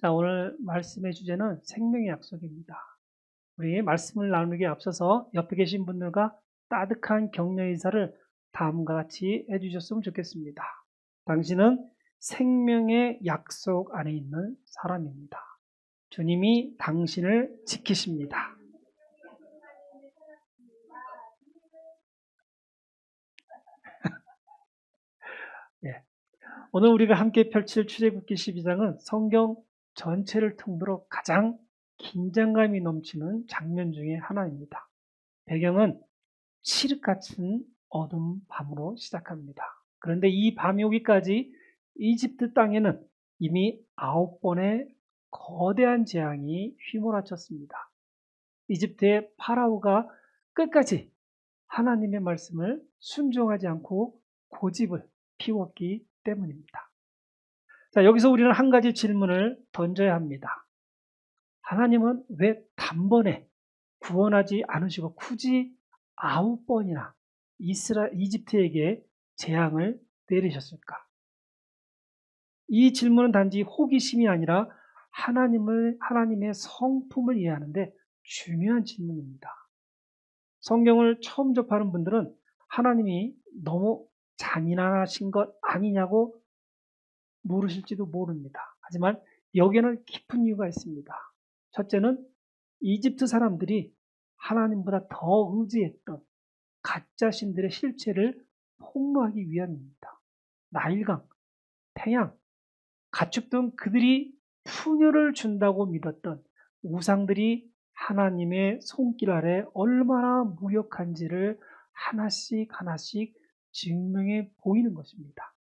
자, 오늘 말씀의 주제는 생명의 약속입니다. 우리 말씀을 나누기에 앞서서 옆에 계신 분들과 따뜻한 격려 인사를 다음과 같이 해주셨으면 좋겠습니다. 당신은 생명의 약속 안에 있는 사람입니다. 주님이 당신을 지키십니다. 예. 오늘 우리가 함께 펼칠 출애굽기 12장은 성경 전체를 통틀어 가장 긴장감이 넘치는 장면 중에 하나입니다. 배경은 칠흑 같은 어두운 밤으로 시작합니다. 그런데 이 밤이 오기까지 이집트 땅에는 이미 9번의 거대한 재앙이 휘몰아쳤습니다. 이집트의 파라오가 끝까지 하나님의 말씀을 순종하지 않고 고집을 피웠기 때문입니다. 자, 여기서 우리는 한 가지 질문을 던져야 합니다. 하나님은 왜 단번에 구원하지 않으시고 굳이 9번이나 이집트에게 재앙을 내리셨을까? 이 질문은 단지 호기심이 아니라 하나님의 성품을 이해하는데 중요한 질문입니다. 성경을 처음 접하는 분들은 하나님이 너무 잔인하신 것 아니냐고 물으실지도 모릅니다. 하지만 여기에는 깊은 이유가 있습니다. 첫째는 이집트 사람들이 하나님보다 더 의지했던 가짜 신들의 실체를 폭로하기 위함입니다. 나일강, 태양, 가축 등 그들이 푸녀를 준다고 믿었던 우상들이 하나님의 손길 아래 얼마나 무력한지를 하나씩 증명해 보이는 것입니다.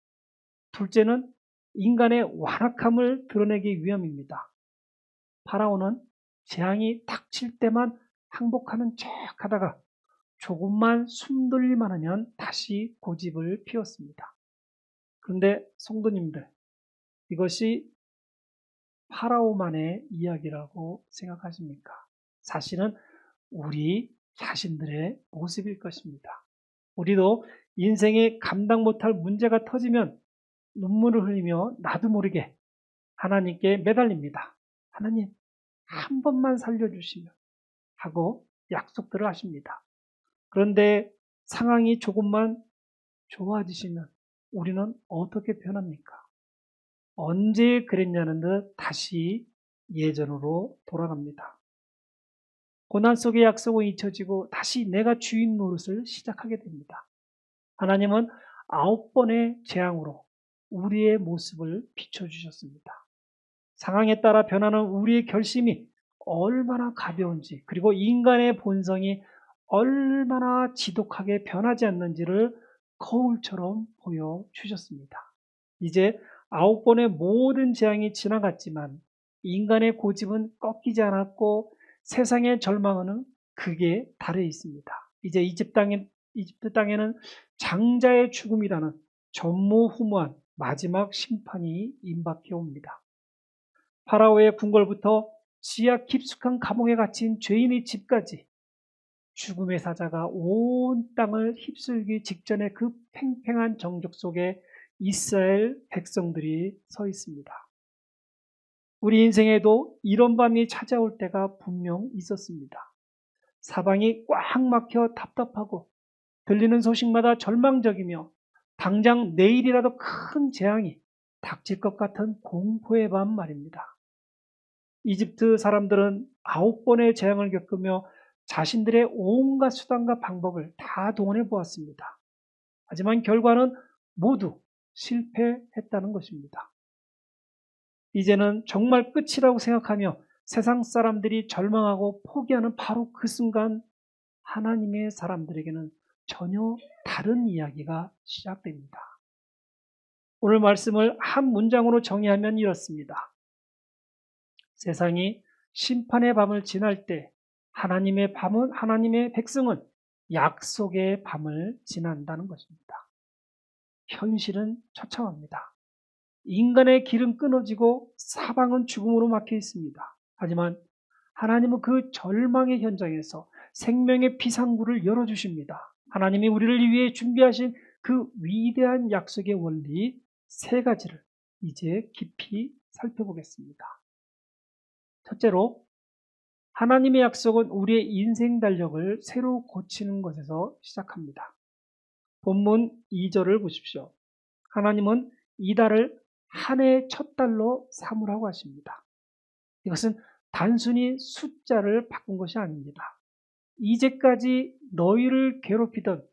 둘째는 인간의 완악함을 드러내기 위함입니다. 파라오는 재앙이 닥칠 때만 항복하는 척 하다가 조금만 숨돌릴만 하면 다시 고집을 피웠습니다. 그런데 성도님들, 이것이 파라오만의 이야기라고 생각하십니까? 사실은 우리 자신들의 모습일 것입니다. 우리도 인생에 감당 못할 문제가 터지면 눈물을 흘리며 나도 모르게 하나님께 매달립니다. 하나님, 한 번만 살려주시면 하고 약속들을 하십니다. 그런데 상황이 조금만 좋아지시면 우리는 어떻게 변합니까? 언제 그랬냐는 듯 다시 예전으로 돌아갑니다. 고난 속의 약속은 잊혀지고 다시 내가 주인 노릇을 시작하게 됩니다. 하나님은 9번의 재앙으로 우리의 모습을 비춰주셨습니다. 상황에 따라 변하는 우리의 결심이 얼마나 가벼운지, 그리고 인간의 본성이 얼마나 지독하게 변하지 않는지를 거울처럼 보여주셨습니다. 이제 9번의 모든 재앙이 지나갔지만 인간의 고집은 꺾이지 않았고 세상의 절망은 극에 달해 있습니다. 이제 이집트 땅에는 장자의 죽음이라는 전무후무한 마지막 심판이 임박해 옵니다. 파라오의 궁궐부터 지하 깊숙한 감옥에 갇힌 죄인의 집까지 죽음의 사자가 온 땅을 휩쓸기 직전의 그 팽팽한 정적 속에 이스라엘 백성들이 서 있습니다. 우리 인생에도 이런 밤이 찾아올 때가 분명 있었습니다. 사방이 꽉 막혀 답답하고 들리는 소식마다 절망적이며 당장 내일이라도 큰 재앙이 닥칠 것 같은 공포의 밤 말입니다. 이집트 사람들은 9번의 재앙을 겪으며 자신들의 온갖 수단과 방법을 다 동원해 보았습니다. 하지만 결과는 모두 실패했다는 것입니다. 이제는 정말 끝이라고 생각하며 세상 사람들이 절망하고 포기하는 바로 그 순간 하나님의 사람들에게는 전혀 다른 이야기가 시작됩니다. 오늘 말씀을 한 문장으로 정의하면 이렇습니다. 세상이 심판의 밤을 지날 때 하나님의 백성은 약속의 밤을 지난다는 것입니다. 현실은 처참합니다. 인간의 길은 끊어지고 사방은 죽음으로 막혀 있습니다. 하지만 하나님은 그 절망의 현장에서 생명의 피상구를 열어주십니다. 하나님이 우리를 위해 준비하신 그 위대한 약속의 원리 3가지를 이제 깊이 살펴보겠습니다. 첫째로, 하나님의 약속은 우리의 인생 달력을 새로 고치는 것에서 시작합니다. 본문 2절을 보십시오. 하나님은 이 달을 한 해의 첫 달로 삼으라고 하십니다. 이것은 단순히 숫자를 바꾼 것이 아닙니다. 이제까지 너희를 괴롭히던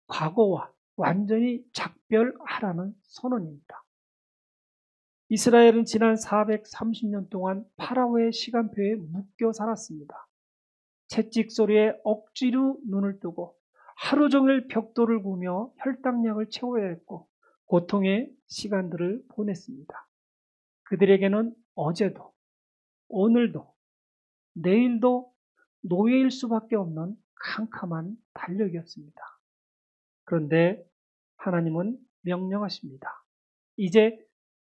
과거와 완전히 작별하라는 선언입니다. 이스라엘은 지난 430년 동안 파라오의 시간표에 묶여 살았습니다. 채찍 소리에 억지로 눈을 뜨고 하루 종일 벽돌을 구며 혈당약을 채워야 했고 고통의 시간들을 보냈습니다. 그들에게는 어제도, 오늘도, 내일도 노예일 수밖에 없는 캄캄한 달력이었습니다. 그런데 하나님은 명령하십니다. 이제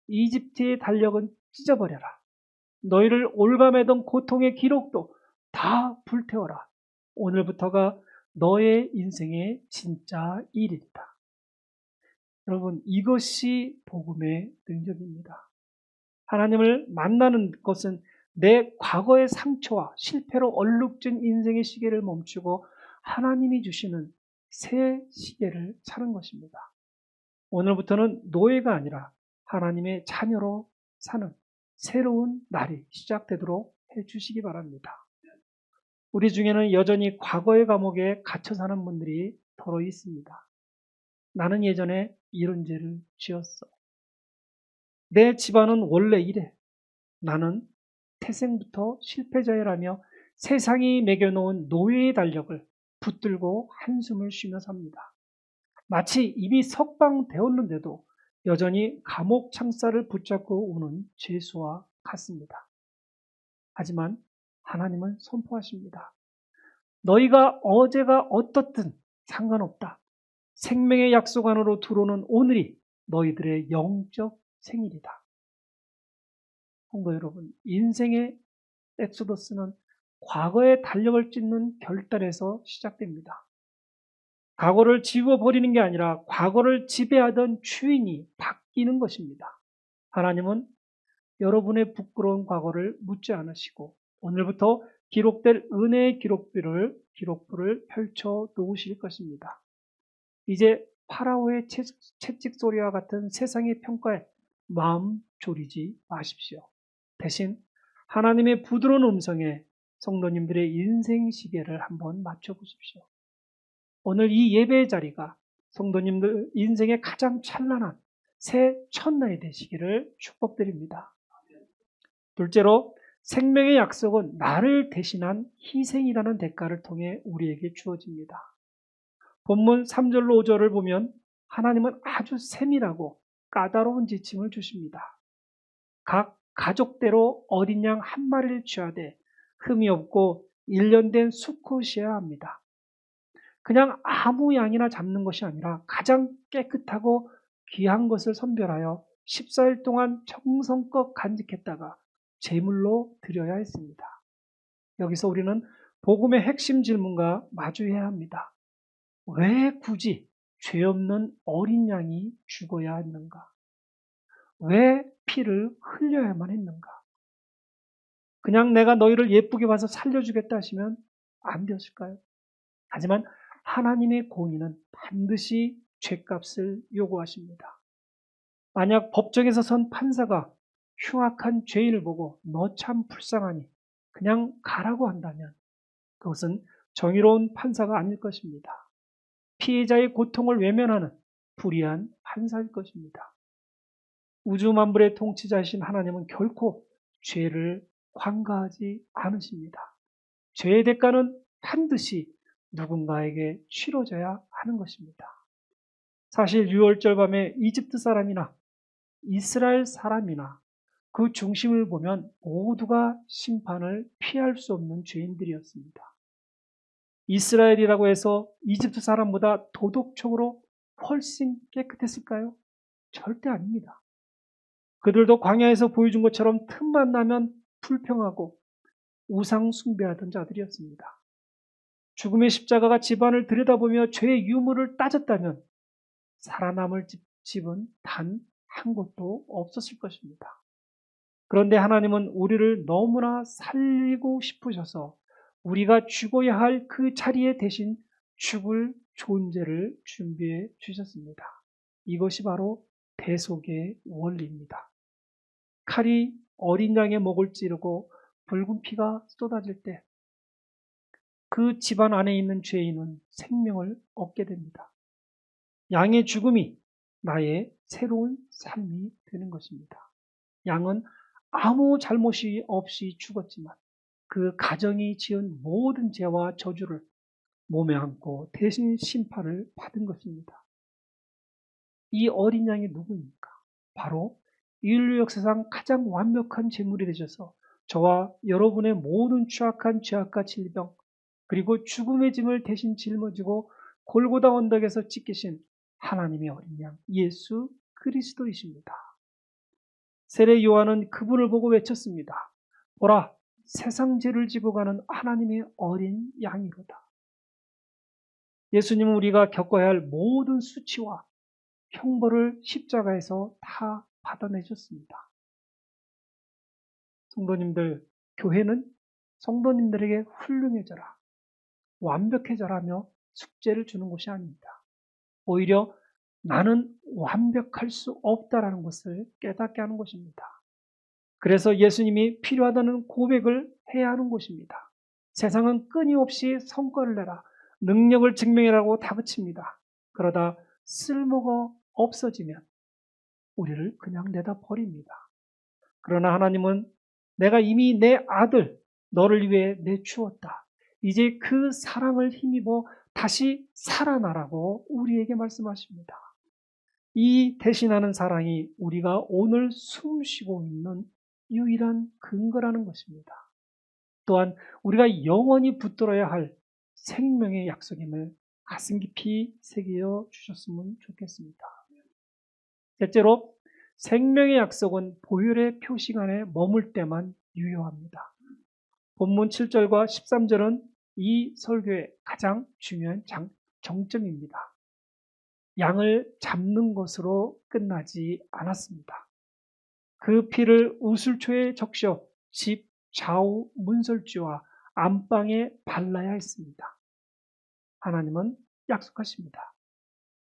이집트의 달력은 찢어버려라. 너희를 올가매던 고통의 기록도 다 불태워라. 오늘부터가 너의 인생의 진짜 일이다. 여러분, 이것이 복음의 능력입니다. 하나님을 만나는 것은 내 과거의 상처와 실패로 얼룩진 인생의 시계를 멈추고 하나님이 주시는 새 시계를 사는 것입니다. 오늘부터는 노예가 아니라 하나님의 자녀로 사는 새로운 날이 시작되도록 해주시기 바랍니다. 우리 중에는 여전히 과거의 감옥에 갇혀 사는 분들이 더러 있습니다. 나는 예전에 이런 죄를 지었어. 내 집안은 원래 이래. 나는 태생부터 실패자라며 세상이 매겨놓은 노예의 달력을 붙들고 한숨을 쉬며 삽니다. 마치 이미 석방되었는데도 여전히 감옥 창살을 붙잡고 오는 죄수와 같습니다. 하지만 하나님은 선포하십니다. 너희가 어제가 어떻든 상관없다. 생명의 약속 안으로 들어오는 오늘이 너희들의 영적 생일이다. 성도 여러분, 인생의 엑소더스는 과거의 달력을 찢는 결단에서 시작됩니다. 과거를 지워버리는 게 아니라 과거를 지배하던 주인이 바뀌는 것입니다. 하나님은 여러분의 부끄러운 과거를 묻지 않으시고 오늘부터 기록될 은혜의 기록부를 펼쳐 놓으실 것입니다. 이제 파라오의 채찍 소리와 같은 세상의 평가에 마음 졸이지 마십시오. 대신 하나님의 부드러운 음성에 성도님들의 인생 시계를 한번 맞춰보십시오. 오늘 이 예배의 자리가 성도님들 인생의 가장 찬란한 새 첫날이 되시기를 축복드립니다. 둘째로, 생명의 약속은 나를 대신한 희생이라는 대가를 통해 우리에게 주어집니다. 본문 3절로 5절을 보면 하나님은 아주 세밀하고 까다로운 지침을 주십니다. 각 가족대로 어린 양 한 마리를 취하되 흠이 없고 1년 된 수컷이어야 합니다. 그냥 아무 양이나 잡는 것이 아니라 가장 깨끗하고 귀한 것을 선별하여 14일 동안 정성껏 간직했다가 제물로 드려야 했습니다. 여기서 우리는 복음의 핵심 질문과 마주해야 합니다. 왜 굳이 죄 없는 어린 양이 죽어야 했는가? 왜 피를 흘려야만 했는가? 그냥 내가 너희를 예쁘게 봐서 살려주겠다 하시면 안 되었을까요? 하지만 하나님의 공의는 반드시 죄값을 요구하십니다. 만약 법정에서 선 판사가 흉악한 죄인을 보고 너 참 불쌍하니 그냥 가라고 한다면 그것은 정의로운 판사가 아닐 것입니다. 피해자의 고통을 외면하는 불의한 판사일 것입니다. 우주 만물의 통치자이신 하나님은 결코 죄를 관가하지 않으십니다. 죄의 대가는 반드시 누군가에게 치러져야 하는 것입니다. 사실 6월절 밤에 이집트 사람이나 이스라엘 사람이나 그 중심을 보면 모두가 심판을 피할 수 없는 죄인들이었습니다. 이스라엘이라고 해서 이집트 사람보다 도덕적으로 훨씬 깨끗했을까요? 절대 아닙니다. 그들도 광야에서 보여준 것처럼 틈만 나면 불평하고 우상 숭배하던 자들이었습니다. 죽음의 십자가가 집안을 들여다보며 죄의 유무를 따졌다면 살아남을 집은 단 한 곳도 없었을 것입니다. 그런데 하나님은 우리를 너무나 살리고 싶으셔서 우리가 죽어야 할 그 자리에 대신 죽을 존재를 준비해 주셨습니다. 이것이 바로 대속의 원리입니다. 칼이 어린 양의 목을 찌르고 붉은 피가 쏟아질 때 그 집안 안에 있는 죄인은 생명을 얻게 됩니다. 양의 죽음이 나의 새로운 삶이 되는 것입니다. 양은 아무 잘못이 없이 죽었지만 그 가정이 지은 모든 죄와 저주를 몸에 안고 대신 심판을 받은 것입니다. 이 어린 양이 누구입니까? 바로 인류 역사상 가장 완벽한 제물이 되셔서 저와 여러분의 모든 취약한 죄악과 질병 그리고 죽음의 짐을 대신 짊어지고 골고다 언덕에서 찢기신 하나님의 어린 양 예수 그리스도이십니다. 세례 요한은 그분을 보고 외쳤습니다. 보라, 세상 죄를 지고 가는 하나님의 어린 양이로다. 예수님은 우리가 겪어야 할 모든 수치와 형벌을 십자가에서 다 받아내셨습니다. 성도님들, 교회는 성도님들에게 훌륭해져라, 완벽해져라며 숙제를 주는 것이 아닙니다. 오히려 나는 완벽할 수 없다라는 것을 깨닫게 하는 것입니다. 그래서 예수님이 필요하다는 고백을 해야 하는 것입니다. 세상은 끊임없이 성과를 내라, 능력을 증명해라고 다그칩니다. 그러다 쓸모가 없어지면 우리를 그냥 내다 버립니다. 그러나 하나님은 내가 이미 내 아들 너를 위해 내주었다. 이제 그 사랑을 힘입어 다시 살아나라고 우리에게 말씀하십니다. 이 대신하는 사랑이 우리가 오늘 숨쉬고 있는 유일한 근거라는 것입니다. 또한 우리가 영원히 붙들어야 할 생명의 약속임을 가슴 깊이 새겨 주셨으면 좋겠습니다. 셋째로, 생명의 약속은 보혈의 표식 안에 머물 때만 유효합니다. 본문 7절과 13절은 이 설교의 가장 중요한 정점입니다. 양을 잡는 것으로 끝나지 않았습니다. 그 피를 우슬초에 적셔 집 좌우 문설주와 안방에 발라야 했습니다. 하나님은 약속하십니다.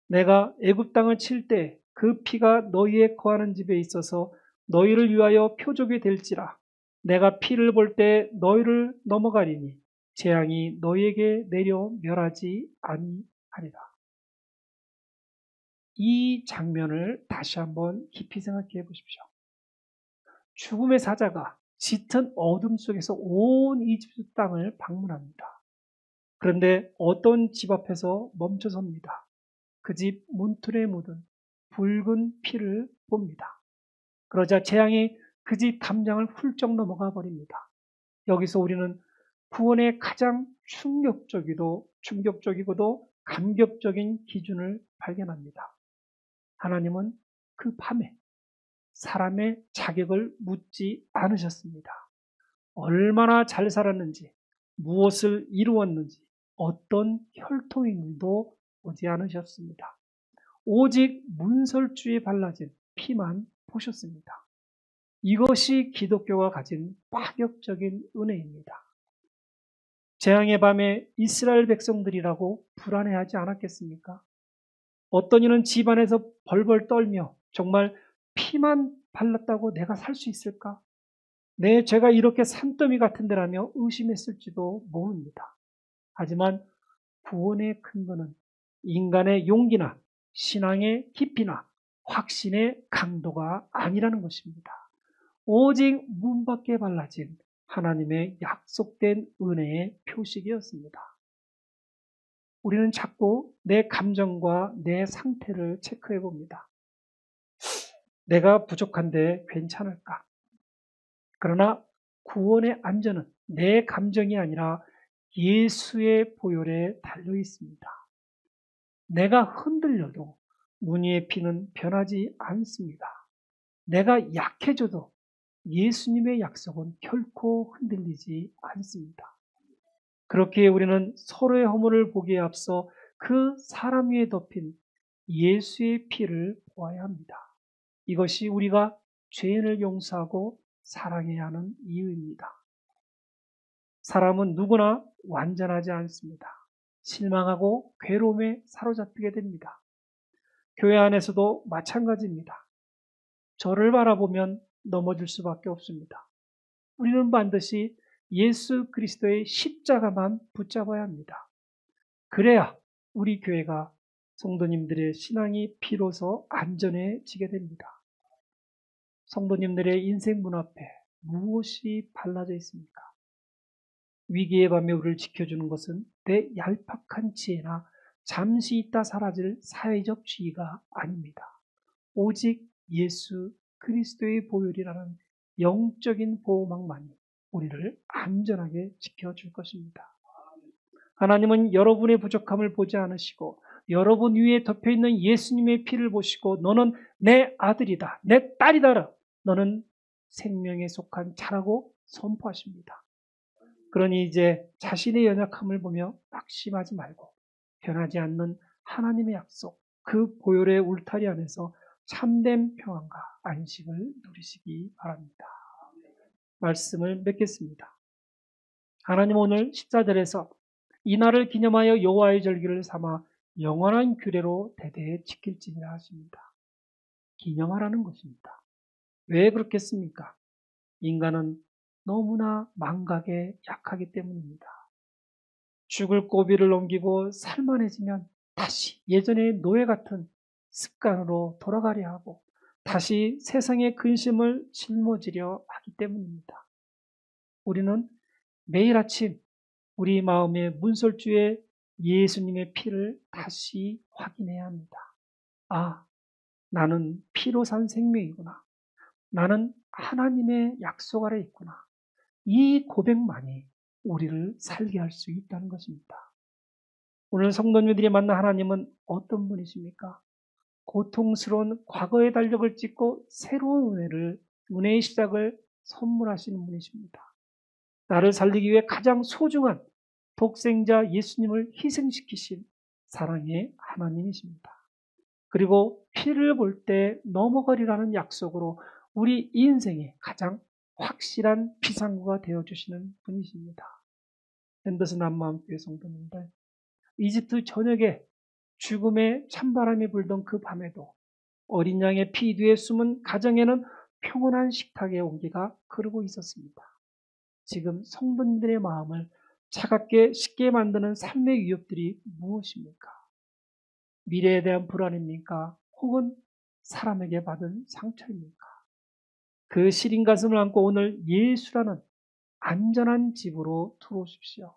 내가 애굽 땅을 칠 때 그 피가 너희의 거하는 집에 있어서 너희를 위하여 표적이 될지라. 내가 피를 볼 때 너희를 넘어가리니 재앙이 너희에게 내려 멸하지 아니하리라. 이 장면을 다시 한번 깊이 생각해 보십시오. 죽음의 사자가 짙은 어둠 속에서 온 이집트 땅을 방문합니다. 그런데 어떤 집 앞에서 멈춰섭니다. 그 집 문틀에 묻은 붉은 피를 봅니다. 그러자 재앙이 그 집 담장을 훌쩍 넘어가 버립니다. 여기서 우리는 구원의 가장 충격적이고도 감격적인 기준을 발견합니다. 하나님은 그 밤에 사람의 자격을 묻지 않으셨습니다. 얼마나 잘 살았는지, 무엇을 이루었는지, 어떤 혈통인지도 보지 않으셨습니다. 오직 문설주에 발라진 피만 보셨습니다. 이것이 기독교가 가진 파격적인 은혜입니다. 재앙의 밤에 이스라엘 백성들이라고 불안해하지 않았겠습니까? 어떤 이는 집안에서 벌벌 떨며 정말 피만 발랐다고 내가 살 수 있을까? 내 죄가 이렇게 산더미 같은 데라며 의심했을지도 모릅니다. 하지만 구원의 근거는 인간의 용기나 신앙의 깊이나 확신의 강도가 아니라는 것입니다. 오직 문 밖에 발라진 하나님의 약속된 은혜의 표식이었습니다. 우리는 자꾸 내 감정과 내 상태를 체크해 봅니다. 내가 부족한데 괜찮을까? 그러나 구원의 안전은 내 감정이 아니라 예수의 보혈에 달려 있습니다. 내가 흔들려도 무늬의 피는 변하지 않습니다. 내가 약해져도 예수님의 약속은 결코 흔들리지 않습니다. 그렇기에 우리는 서로의 허물을 보기에 앞서 그 사람 위에 덮인 예수의 피를 보아야 합니다. 이것이 우리가 죄인을 용서하고 사랑해야 하는 이유입니다. 사람은 누구나 완전하지 않습니다. 실망하고 괴로움에 사로잡히게 됩니다. 교회 안에서도 마찬가지입니다. 저를 바라보면 넘어질 수밖에 없습니다. 우리는 반드시 예수 그리스도의 십자가만 붙잡아야 합니다. 그래야 우리 교회가 성도님들의 신앙이 비로소 안전해지게 됩니다. 성도님들의 인생 문 앞에 무엇이 발라져 있습니까? 위기의 밤에 우리를 지켜주는 것은 내 얄팍한 지혜나 잠시 있다 사라질 사회적 지위가 아닙니다. 오직 예수 그리스도의 보혈이라는 영적인 보호막만이 우리를 안전하게 지켜줄 것입니다. 하나님은 여러분의 부족함을 보지 않으시고 여러분 위에 덮여있는 예수님의 피를 보시고 너는 내 아들이다, 내 딸이다, 너는 생명에 속한 자라고 선포하십니다. 그러니 이제 자신의 연약함을 보며 낙심하지 말고 변하지 않는 하나님의 약속, 그 보혈의 울타리 안에서 참된 평안과 안식을 누리시기 바랍니다. 말씀을 맺겠습니다. 하나님 오늘 14절에서 이날을 기념하여 여호와의 절기를 삼아 영원한 규례로 대대에 지킬지니라 하십니다. 기념하라는 것입니다. 왜 그렇겠습니까? 인간은 너무나 망각에 약하기 때문입니다. 죽을 고비를 넘기고 살만해지면 다시 예전의 노예 같은 습관으로 돌아가려 하고 다시 세상의 근심을 짊어지려 하기 때문입니다. 우리는 매일 아침 우리 마음의 문설주에 예수님의 피를 다시 확인해야 합니다. 아, 나는 피로 산 생명이구나. 나는 하나님의 약속 아래 있구나. 이 고백만이 우리를 살게 할 수 있다는 것입니다. 오늘 성도님들이 만난 하나님은 어떤 분이십니까? 고통스러운 과거의 달력을 찍고 새로운 은혜의 시작을 선물하시는 분이십니다. 나를 살리기 위해 가장 소중한 독생자 예수님을 희생시키신 사랑의 하나님이십니다. 그리고 피를 볼 때 넘어가리라는 약속으로 우리 인생의 가장 확실한 비상구가 되어주시는 분이십니다. 앤더슨 한마음교회 성도님들, 이집트 전역에 죽음의 찬바람이 불던 그 밤에도 어린 양의 피 뒤에 숨은 가정에는 평온한 식탁의 온기가 흐르고 있었습니다. 지금 성도님들의 마음을 차갑게 식게 만드는 삶의 위협들이 무엇입니까? 미래에 대한 불안입니까? 혹은 사람에게 받은 상처입니까? 그 시린 가슴을 안고 오늘 예수라는 안전한 집으로 들어오십시오.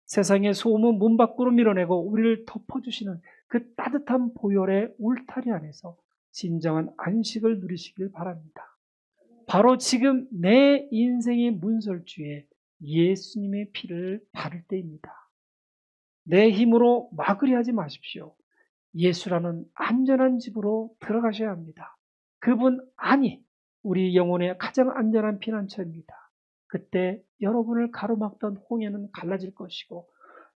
세상의 소음은 문 밖으로 밀어내고 우리를 덮어주시는 그 따뜻한 보혈의 울타리 안에서 진정한 안식을 누리시길 바랍니다. 바로 지금 내 인생의 문설주에 예수님의 피를 바를 때입니다. 내 힘으로 막으려 하지 마십시오. 예수라는 안전한 집으로 들어가셔야 합니다. 그분 안이 우리 영혼의 가장 안전한 피난처입니다. 그때 여러분을 가로막던 홍해는 갈라질 것이고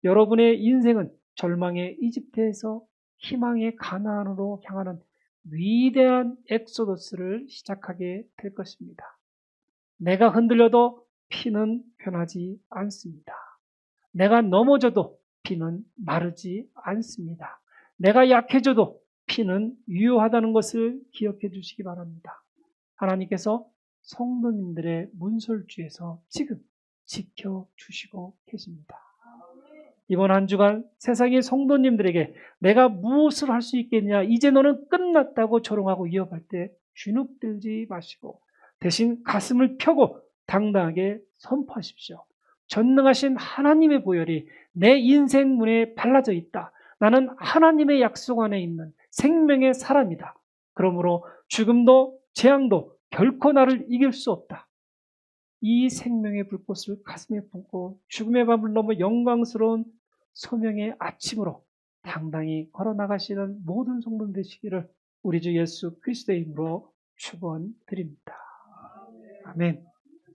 여러분의 인생은 절망의 이집트에서 희망의 가나안으로 향하는 위대한 엑소더스를 시작하게 될 것입니다. 내가 흔들려도 피는 변하지 않습니다. 내가 넘어져도 피는 마르지 않습니다. 내가 약해져도 피는 유효하다는 것을 기억해 주시기 바랍니다. 하나님께서 성도님들의 문설주에서 지금 지켜주시고 계십니다. 이번 한 주간 세상의 성도님들에게 내가 무엇을 할 수 있겠냐, 이제 너는 끝났다고 조롱하고 위협할 때 주눅들지 마시고 대신 가슴을 펴고 당당하게 선포하십시오. 전능하신 하나님의 보혈이 내 인생 문에 발라져 있다. 나는 하나님의 약속 안에 있는 생명의 사람이다. 그러므로 죽음도 재앙도 결코 나를 이길 수 없다. 이 생명의 불꽃을 가슴에 품고 죽음의 밤을 넘어 영광스러운 소명의 아침으로 당당히 걸어나가시는 모든 성도 되시기를 우리 주 예수 그리스도의 이름으로 축원드립니다. 아멘.